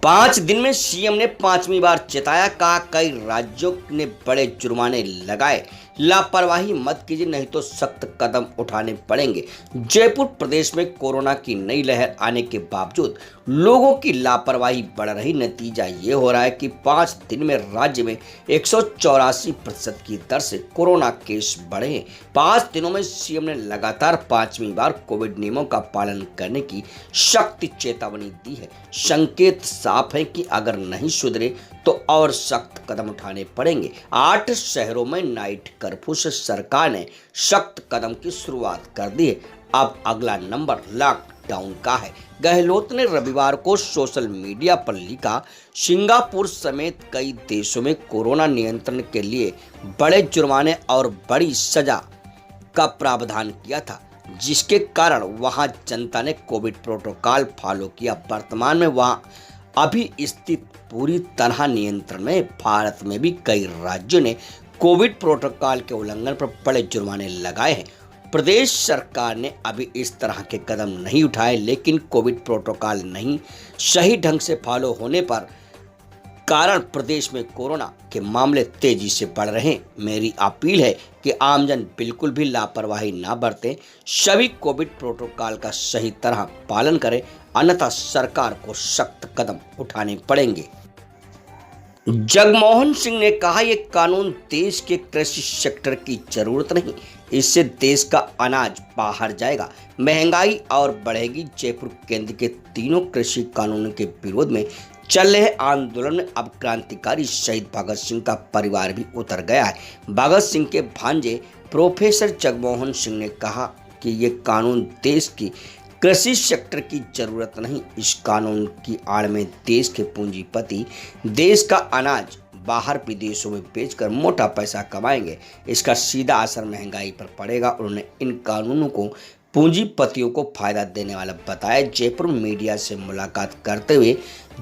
5 दिन में सीएम ने 5वीं बार चेताया, कहा कई राज्यों ने बड़े जुर्माने लगाए, लापरवाही मत कीजिए नहीं तो सख्त कदम उठाने पड़ेंगे। जयपुर प्रदेश में कोरोना की नई लहर आने के बावजूद लोगों की लापरवाही बढ़ रही। नतीजा ये हो रहा है कि 5 दिन में राज्य में 184% की दर से कोरोना केस बढ़े हैं। 5 दिनों में सीएम ने लगातार 5वीं बार कोविड नियमों का पालन करने की सख्त चेतावनी दी है। संकेत साफ है कि अगर नहीं सुधरे तो और सख्त कदम उठाने पड़ेंगे। 8 शहरों में नाइट कर्फ्यू से सरकार ने सख्त कदम की शुरुआत कर दी है। अब अगला नंबर लॉकडाउन का है। गहलोत ने रविवार को सोशल मीडिया पर लिखा, सिंगापुर समेत कई देशों में कोरोना नियंत्रण के लिए बड़े जुर्माने और बड़ी सजा का प्रावधान किया था, जिसके कारण वहां जनता ने कोविड प्रोटोकॉल फॉलो किया। वर्तमान में वहां अभी स्थिति पूरी तरह नियंत्रण में। भारत में भी कई राज्यों ने कोविड प्रोटोकॉल के उल्लंघन पर बड़े जुर्माने लगाए हैं। प्रदेश सरकार ने अभी इस तरह के कदम नहीं उठाए, लेकिन कोविड प्रोटोकॉल नहीं सही ढंग से फॉलो होने पर कारण प्रदेश में कोरोना के मामले तेजी से बढ़ रहे हैं। मेरी अपील है कि आमजन बिल्कुल भी लापरवाही ना बरतें, सभी कोविड प्रोटोकॉल का सही तरह पालन करें, अन्यथा सरकार को सख्त कदम उठाने पड़ेंगे। जगमोहन सिंह ने कहा, ये कानून देश के कृषि सेक्टर की जरूरत नहीं, इससे देश का अनाज बाहर जाएगा, महंगाई और बढ़ेगी। जयपुर केंद्र के तीनों कृषि कानूनों के विरोध में चल रहे आंदोलन में अब क्रांतिकारी शहीद भगत सिंह का परिवार भी उतर गया है। भगत सिंह के भांजे प्रोफेसर जगमोहन सिंह ने कहा कि ये कानून देश की कृषि सेक्टर की जरूरत नहीं, इस कानून की आड़ में देश के पूंजीपति देश का अनाज बाहर विदेशों में बेचकर मोटा पैसा कमाएंगे। इसका सीधा असर महंगाई पर पड़ेगा। उन्होंने इन कानूनों को पूंजीपतियों को फायदा देने वाला बताया। जयपुर मीडिया से मुलाकात करते हुए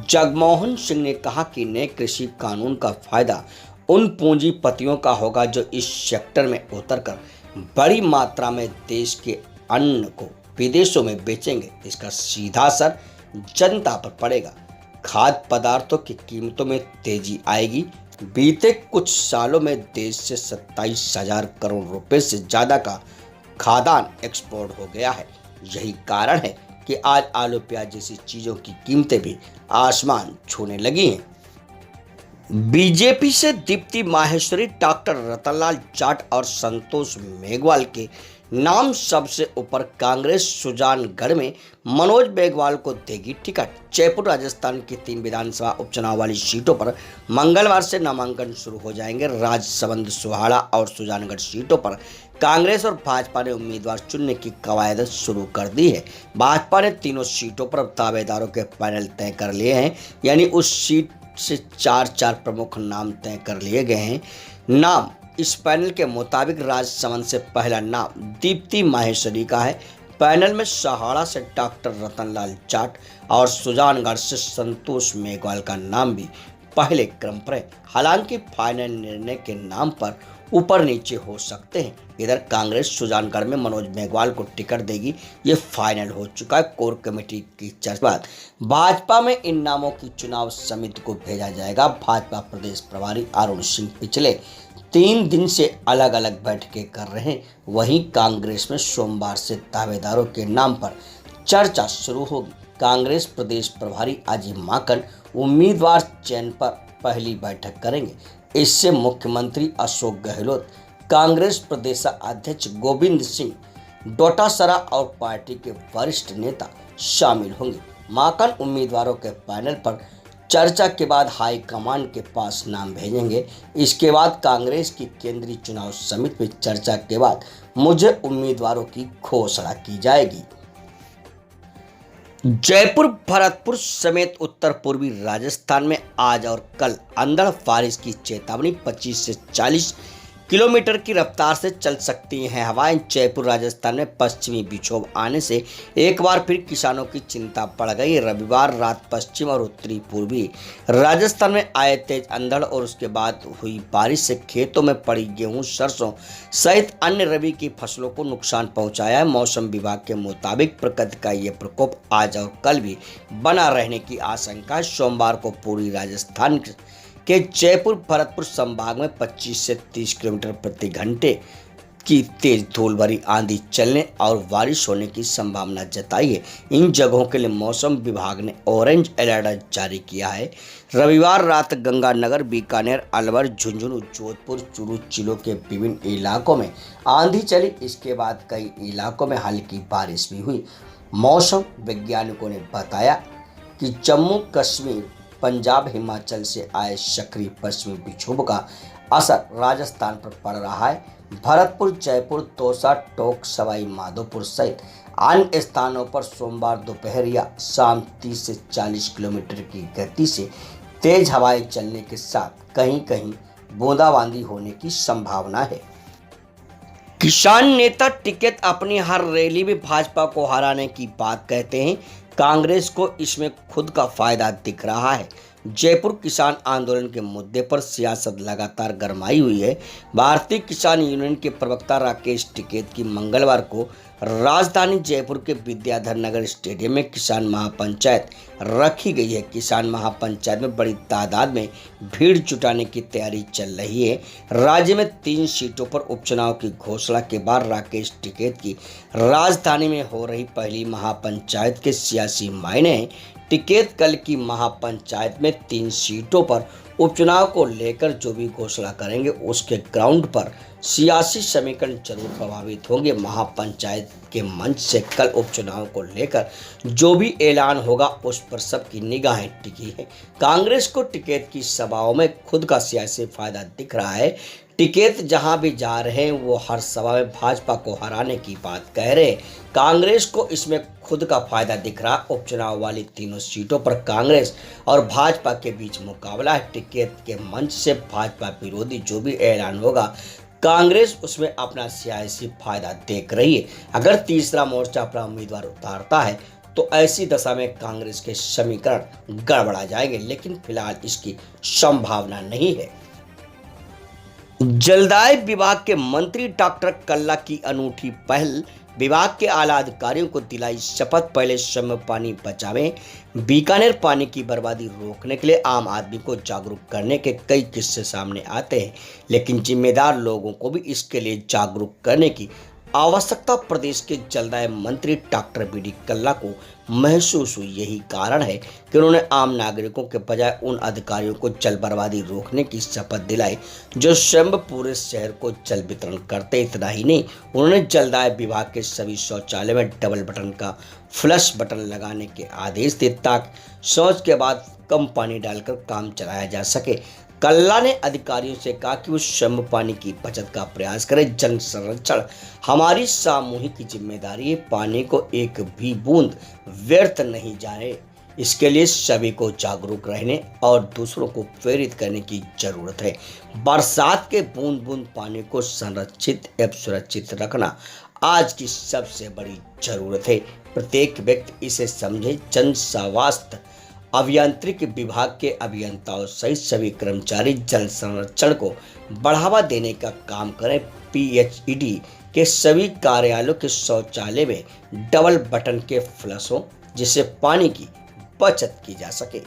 जगमोहन सिंह ने कहा कि नए कृषि कानून का फायदा उन पूंजीपतियों का होगा जो इस सेक्टर में उतरकर बड़ी मात्रा में देश के अन्न को विदेशों में बेचेंगे। इसका सीधा असर जनता पर पड़ेगा। खाद्य पदार्थों की कीमतों में तेजी आएगी। बीते कुछ सालों में देश से 27,000 करोड़ रुपए से ज्यादा का खाद्यान्न एक्सपोर्ट हो गया है। यही कारण है कि आज आलू प्याज जैसी चीजों की कीमतें भी आसमान छूने लगी हैं। बीजेपी से दीप्ति माहेश्वरी, डॉक्टर रतनलाल जाट और संतोष मेघवाल के नाम सबसे ऊपर। कांग्रेस सुजानगढ़ में मनोज मेघवाल को देगी टिकट। जयपुर राजस्थान की 3 विधानसभा उपचुनाव वाली सीटों पर मंगलवार से नामांकन शुरू हो जाएंगे। राजसमंद, सोहाड़ा और सुजानगढ़ सीटों पर कांग्रेस और भाजपा ने उम्मीदवार चुनने की कवायद शुरू कर दी है। भाजपा ने तीनों सीटों पर दावेदारों के पैनल तय कर लिए हैं, यानी उस सीट से 4 प्रमुख नाम तय कर लिए गए हैं। नाम इस पैनल के मुताबिक राजसमंद से पहला नाम दीप्ति माहेश्वरी का है। पैनल में सहाड़ा से डॉक्टर रतनलाल जाट और सुजानगढ़ से संतोष मेघवाल का नाम भी पहले क्रम पर है। हालांकि फाइनल निर्णय के नाम पर ऊपर नीचे हो सकते हैं। इधर कांग्रेस सुजानगढ़ में मनोज मेघवाल को टिकट देगी, ये फाइनल हो चुका है। कोर कमेटी की चर्चा। भाजपा में इन नामों की चुनाव समिति को भेजा जाएगा। भाजपा प्रदेश प्रभारी अरुण सिंह पिछले 3 दिन से अलग अलग बैठकें कर रहे हैं। वहीं कांग्रेस में सोमवार से दावेदारों के नाम पर चर्चा शुरू होगी। कांग्रेस प्रदेश प्रभारी अजय माकन उम्मीदवार चयन पर पहली बैठक करेंगे। इससे मुख्यमंत्री अशोक गहलोत, कांग्रेस प्रदेश अध्यक्ष गोविंद सिंह डोटासरा और पार्टी के वरिष्ठ नेता शामिल होंगे। माकन उम्मीदवारों के पैनल पर चर्चा के बाद हाईकमान के पास नाम भेजेंगे। इसके बाद कांग्रेस की केंद्रीय चुनाव समिति में चर्चा के बाद मुझे उम्मीदवारों की घोषणा की जाएगी। जयपुर, भरतपुर समेत उत्तर पूर्वी राजस्थान में आज और कल अंधड़ बारिश की चेतावनी। 25 से 40 किलोमीटर की रफ्तार से चल सकती हैं हवाएं। जयपुर राजस्थान में पश्चिमी विक्षोभ आने से एक बार फिर किसानों की चिंता बढ़ गई। रविवार रात पश्चिम और उत्तरी पूर्वी राजस्थान में आए तेज अंधड़ और उसके बाद हुई बारिश से खेतों में पड़ी गेहूं, सरसों सहित अन्य रबी की फसलों को नुकसान पहुंचाया है। मौसम विभाग के मुताबिक प्रकृति का ये प्रकोप आज और कल भी बना रहने की आशंका है। सोमवार को पूर्वी राजस्थान के जयपुर भरतपुर संभाग में 25 से 30 किलोमीटर प्रति घंटे की तेज धूल भरी आंधी चलने और बारिश होने की संभावना जताई है। इन जगहों के लिए मौसम विभाग ने ऑरेंज अलर्ट जारी किया है। रविवार रात गंगानगर, बीकानेर, अलवर, झुंझुनू, जोधपुर, चूरू जिलों के विभिन्न इलाकों में आंधी चली। इसके बाद कई इलाकों में हल्की बारिश भी हुई। मौसम वैज्ञानिकों ने बताया कि जम्मू कश्मीर, पंजाब, हिमाचल से आए सक्रिय पश्चिमी विक्षोभ का असर राजस्थान पर पड़ रहा है। भरतपुर, जयपुर, दौसा, टोंक, सवाई माधोपुर सहित अन्य स्थानों पर सोमवार दोपहर या शाम 30 से 40 किलोमीटर की गति से तेज हवाएं चलने के साथ कहीं कहीं बूंदाबांदी होने की संभावना है। किसान नेता टिकैत अपनी हर रैली में भाजपा को हराने की बात कहते हैं। कांग्रेस को इसमें खुद का फायदा दिख रहा है। जयपुर किसान आंदोलन के मुद्दे पर सियासत लगातार गरमाई हुई है। भारतीय किसान यूनियन के प्रवक्ता राकेश टिकैत की मंगलवार को राजधानी जयपुर के विद्याधर नगर स्टेडियम में किसान महापंचायत रखी गई है। किसान महापंचायत में बड़ी तादाद में भीड़ जुटाने की तैयारी चल रही है। राज्य में 3 सीटों पर उपचुनाव की घोषणा के बाद राकेश टिकैत की राजधानी में हो रही पहली महापंचायत के सियासी मायने हैं। टिकैत कल की महापंचायत में 3 सीटों पर उपचुनाव को लेकर जो भी घोषणा करेंगे उसके ग्राउंड पर सियासी समीकरण जरूर प्रभावित होंगे। महापंचायत के मंच से कल उपचुनाव को लेकर जो भी ऐलान होगा उस पर सबकी निगाहें टिकी है। कांग्रेस को टिकैत की सभाओं में खुद का सियासी फायदा दिख रहा है। टिकैत जहां भी जा रहे हैं वो हर सभा में भाजपा को हराने की बात कह रहे हैं। कांग्रेस को इसमें खुद का फायदा दिख रहा। उपचुनाव वाली तीनों सीटों पर कांग्रेस और भाजपा के बीच मुकाबला है। टिकैत के मंच से भाजपा विरोधी जो भी ऐलान होगा कांग्रेस उसमें अपना सियासी फायदा देख रही है। अगर तीसरा मोर्चा अपना उम्मीदवार उतारता है तो ऐसी दशा में कांग्रेस के समीकरण गड़बड़ा जाएंगे, लेकिन फिलहाल इसकी संभावना नहीं है। जलदाय विभाग के मंत्री डॉक्टर कल्ला की अनूठी पहल, विभाग के आला अधिकारियों को दिलाई शपथ, पहले समय पानी बचावें। बीकानेर पानी की बर्बादी रोकने के लिए आम आदमी को जागरूक करने के कई किस्से सामने आते हैं, लेकिन जिम्मेदार लोगों को भी इसके लिए जागरूक करने की आवश्यकता प्रदेश के जलदाय मंत्री डॉक्टर बी.डी. कल्ला को महसूस हुई। यही कारण है कि उन्होंने आम नागरिकों के बजाय उन अधिकारियों को जल बर्बादी रोकने की शपथ दिलाई जो स्वयं पूरे शहर को जल वितरण करते। इतना ही नहीं, उन्होंने जलदाय विभाग के सभी शौचालय में डबल बटन का फ्लश बटन लगाने के आदेश दिए ताकि शौच के बाद कम पानी डालकर काम चलाया जा सके। कल्ला ने अधिकारियों से कहा कि वो स्वयं पानी की बचत का प्रयास करें। जल संरक्षण हमारी सामूहिक जिम्मेदारी है। पानी को एक भी बूंद व्यर्थ नहीं जाए, इसके लिए सभी को जागरूक रहने और दूसरों को प्रेरित करने की जरूरत है। बरसात के बूंद बूंद पानी को संरक्षित एवं सुरक्षित रखना आज की सबसे बड़ी जरूरत है। प्रत्येक व्यक्ति इसे समझे। जन स्वास्थ्य अभियांत्रिकी विभाग के अभियंताओं सहित सभी कर्मचारी जल संरक्षण को बढ़ावा देने का काम करें। पीएचईडी के सभी कार्यालयों के शौचालय में डबल बटन के फ्लश हो जिससे पानी की बचत की जा सके।